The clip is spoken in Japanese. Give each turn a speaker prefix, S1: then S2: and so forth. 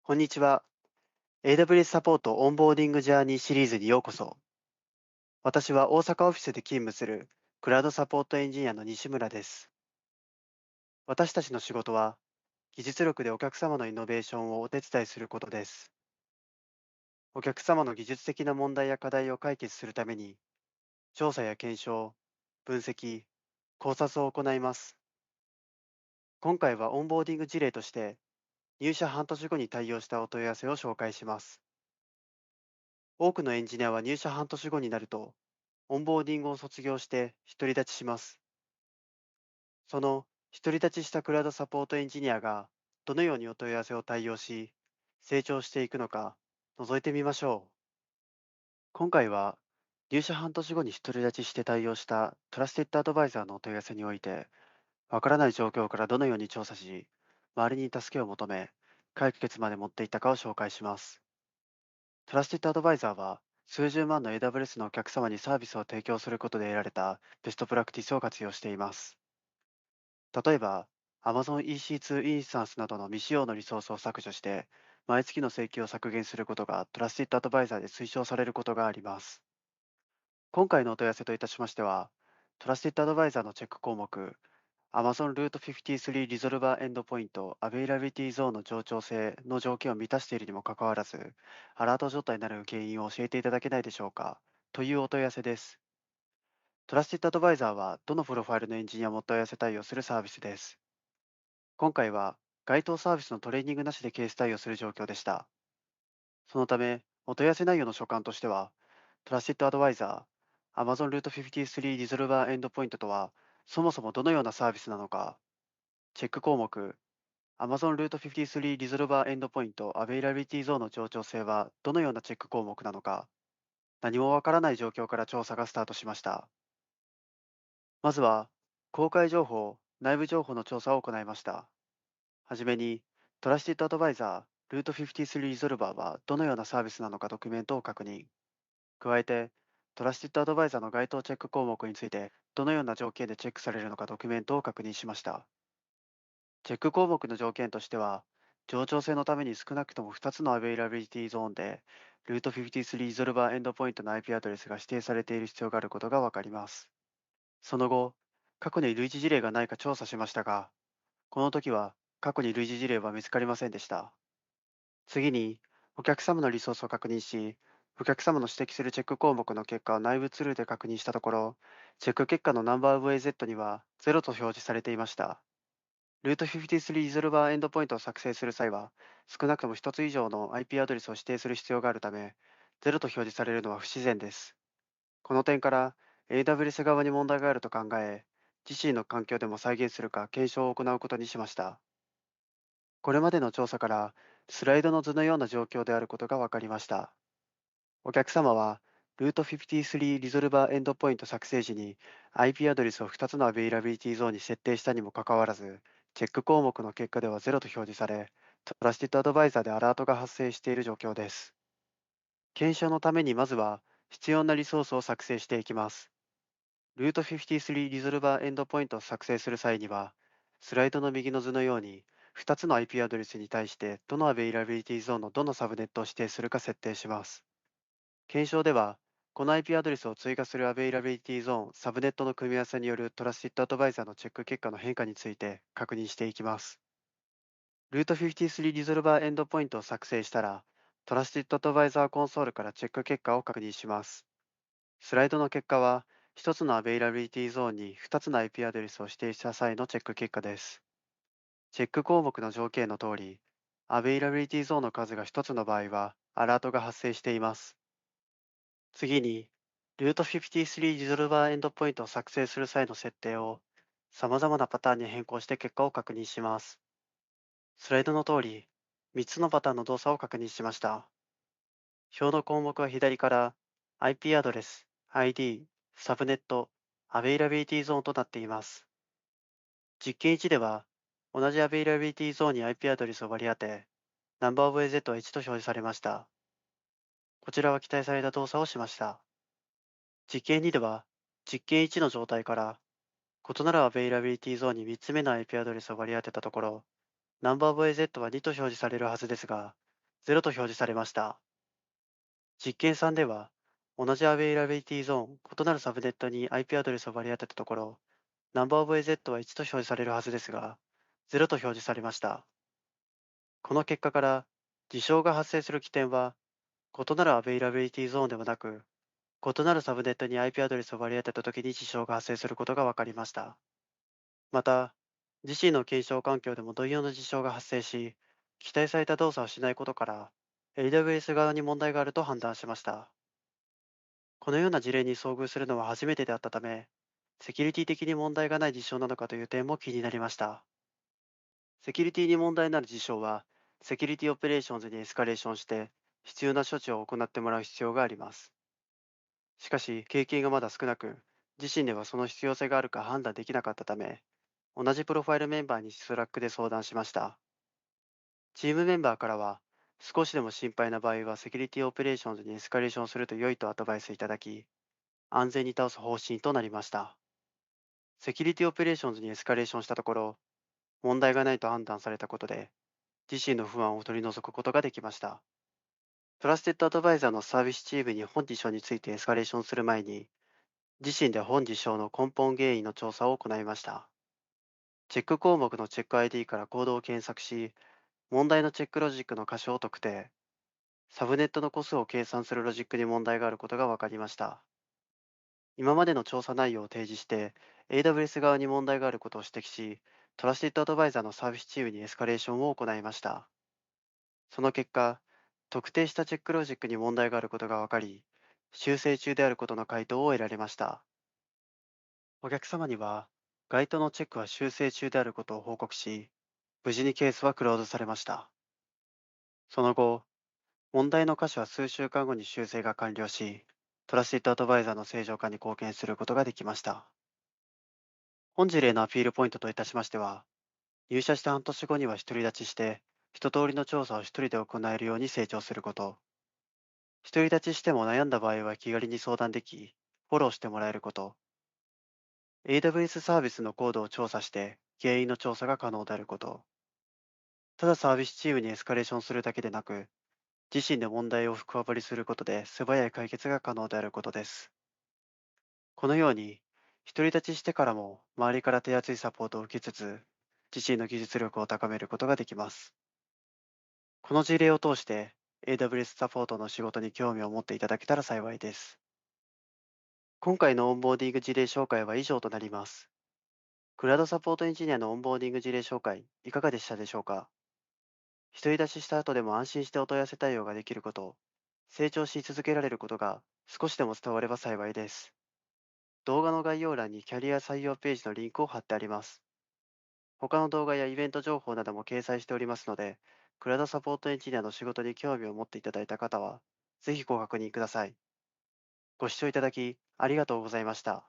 S1: こんにちは。AWS サポートオンボーディングジャーニーシリーズにようこそ。私は大阪オフィスで勤務するクラウドサポートエンジニアの西村です。私たちの仕事は技術力でお客様のイノベーションをお手伝いすることです。お客様の技術的な問題や課題を解決するために調査や検証、分析、考察を行います。今回はオンボーディング事例として入社半年後に対応したお問い合わせを紹介します。多くのエンジニアは入社半年後になるとオンボーディングを卒業して独り立ちします。その独り立ちしたクラウドサポートエンジニアがどのようにお問い合わせを対応し、成長していくのか覗いてみましょう。今回は入社半年後に独り立ちして対応したトラスティッドアドバイザーのお問い合わせにおいて、わからない状況からどのように調査し、周りに助けを求め、解決まで持っていったかを紹介します。トラスティッドアドバイザーは、数十万の AWS のお客様にサービスを提供することで得られたベストプラクティスを活用しています。例えば、Amazon EC2 インスタンスなどの未使用のリソースを削除して、毎月の請求を削減することがトラスティッドアドバイザーで推奨されることがあります。今回のお問い合わせといたしましては、トラスティッドアドバイザーのチェック項目、Amazon Route 53 Resolver Endpoint Availability Zone の冗長性の条件を満たしているにもかかわらず、アラート状態になる原因を教えていただけないでしょうかというお問い合わせです。トラスティッドアドバイザーはどのプロファイルのエンジニアもお問い合わせ対応するサービスです。今回は該当サービスのトレーニングなしでケース対応する状況でした。そのため、お問い合わせ内容の所感としては、トラスティッドアドバイザー、Amazon Route 53 Resolver Endpoint とは、そもそもどのようなサービスなのか、チェック項目、Amazon Route 53 Resolver Endpoint Availability Zone の冗長性はどのようなチェック項目なのか、何もわからない状況から調査がスタートしました。まずは、公開情報、内部情報の調査を行いました。はじめに、トラスティッドアドバイザー、ルート53リゾルバーはどのようなサービスなのかドキュメントを確認。加えて、トラスティッドアドバイザーの該当チェック項目について、どのような条件でチェックされるのかドキュメントを確認しました。チェック項目の条件としては、冗長性のために少なくとも2つのアベイラビリティゾーンで、ルート53リゾルバーエンドポイントの IP アドレスが指定されている必要があることがわかります。その後、過去に類似事例がないか調査しましたが、この時は過去に類似事例は見つかりませんでした。次に、お客様のリソースを確認し、お客様の指摘するチェック項目の結果を内部ツールで確認したところ、チェック結果のナンバーオブ AZ には0と表示されていました。ルート53リゾルバーエンドポイントを作成する際は、少なくとも1つ以上の IP アドレスを指定する必要があるため、0と表示されるのは不自然です。この点から、AWS 側に問題があると考え、自身の環境でも再現するか検証を行うことにしました。これまでの調査から、スライドの図のような状況であることが分かりました。お客様は、ルート53リゾルバーエンドポイント作成時に IP アドレスを2つのアベイラビリティゾーンに設定したにもかかわらず、チェック項目の結果では0と表示され、トラスティッドアドバイザーでアラートが発生している状況です。検証のためにまずは必要なリソースを作成していきます。ルート53リゾルバーエンドポイントを作成する際には、スライドの右の図のように、2つの IP アドレスに対してどのアベイラビリティゾーンのどのサブネットを指定するか設定します。検証では、この IP アドレスを追加するアベイラビリティゾーン、サブネットの組み合わせによるトラスティッドアドバイザーのチェック結果の変化について確認していきます。ルート53リゾルバーエンドポイントを作成したら、トラスティッドアドバイザーコンソールからチェック結果を確認します。スライドの結果は、1つのアベイラビリティゾーンに2つの IP アドレスを指定した際のチェック結果です。チェック項目の条件の通り、アベイラビリティゾーンの数が1つの場合は、アラートが発生しています。次に、ルート53リゾルバーエンドポイントを作成する際の設定を、様々なパターンに変更して結果を確認します。スライドの通り、3つのパターンの動作を確認しました。表の項目は左から IP アドレス、ID、サブネット、アベイラビリティゾーンとなっています。実験1では、同じアベイラビリティゾーンに IP アドレスを割り当て、ナンバーオブ AZ は1と表示されました。こちらは期待された動作をしました。実験2では、実験1の状態から異なるアベイラビリティゾーンに3つ目の IP アドレスを割り当てたところ、ナンバーオブ AZ は2と表示されるはずですが、0と表示されました。実験3では、同じアベイラビリティゾーン、異なるサブネットに IP アドレスを割り当てたところ、ナンバーオブ AZ は1と表示されるはずですが、0と表示されました。この結果から、事象が発生する起点は、異なるアベイラビリティゾーンではなく、異なるサブネットに IP アドレスを割り当てたときに事象が発生することが分かりました。また、自身の検証環境でも同様の事象が発生し、期待された動作をしないことから、AWS 側に問題があると判断しました。このような事例に遭遇するのは初めてであったため、セキュリティ的に問題がない事象なのかという点も気になりました。セキュリティに問題のある事象は、セキュリティオペレーションズにエスカレーションして、必要な処置を行ってもらう必要があります。しかし、経験がまだ少なく、自身ではその必要性があるか判断できなかったため、同じプロファイルメンバーにスラックで相談しました。チームメンバーからは、少しでも心配な場合はセキュリティオペレーションズにエスカレーションすると良いとアドバイスいただき、安全に倒す方針となりました。セキュリティオペレーションズにエスカレーションしたところ、問題がないと判断されたことで、自身の不安を取り除くことができました。トラステッドアドバイザーのサービスチームに本事象についてエスカレーションする前に、自身で本事象の根本原因の調査を行いました。チェック項目のチェック ID からコードを検索し、問題のチェックロジックの箇所を特定、サブネットの個数を計算するロジックに問題があることが分かりました。今までの調査内容を提示して、AWS 側に問題があることを指摘し、トラスティッドアドバイザーのサービスチームにエスカレーションを行いました。その結果、特定したチェックロジックに問題があることが分かり、修正中であることの回答を得られました。お客様には、該当のチェックは修正中であることを報告し、無事にケースはクローズされました。その後、問題の箇所は数週間後に修正が完了し、トラスティッドアドバイザーの正常化に貢献することができました。本事例のアピールポイントといたしましては、入社した半年後には独り立ちして、一通りの調査を一人で行えるように成長すること、独り立ちしても悩んだ場合は気軽に相談でき、フォローしてもらえること、AWS サービスのコードを調査して原因の調査が可能であること、ただサービスチームにエスカレーションするだけでなく、自身で問題を深掘りすることで素早い解決が可能であることです。このように、独り立ちしてからも周りから手厚いサポートを受けつつ、自身の技術力を高めることができます。この事例を通して AWS サポートの仕事に興味を持っていただけたら幸いです。今回のオンボーディング事例紹介は以上となります。クラウドサポートエンジニアのオンボーディング事例紹介、いかがでしたでしょうか？独り立ちした後でも安心してお問い合わせ対応ができること、成長し続けられることが少しでも伝われば幸いです。動画の概要欄にキャリア採用ページのリンクを貼ってあります。他の動画やイベント情報なども掲載しておりますので、クラウドサポートエンジニアの仕事に興味を持っていただいた方は、ぜひご確認ください。ご視聴いただきありがとうございました。